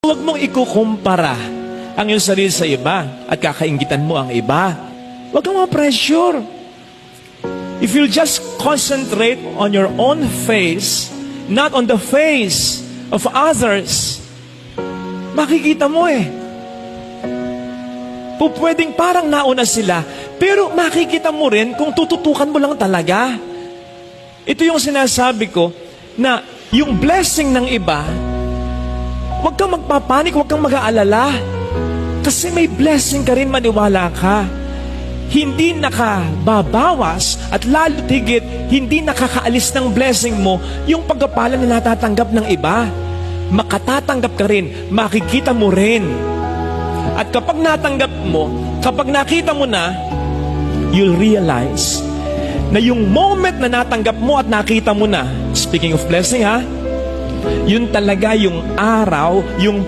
Huwag mong ikukumpara ang iyong sarili sa iba at kakainggitan mo ang iba. Huwag kang ma-pressure. If you'll just concentrate on your own face, not on the face of others, makikita mo pwedeng parang nauna sila, pero makikita mo rin kung tututukan mo lang talaga. Ito yung sinasabi ko, na yung blessing ng iba, huwag kang magpapanik, huwag kang mag-aalala. Kasi may blessing ka rin, maniwala ka. Hindi nakababawas at lalo tigit, hindi nakakaalis ng blessing mo yung pagkapala na natatanggap ng iba. Makatatanggap ka rin, makikita mo rin. At kapag natanggap mo, kapag nakita mo na, you'll realize na yung moment na natanggap mo at nakita mo na, speaking of blessing yun talaga yung araw, yung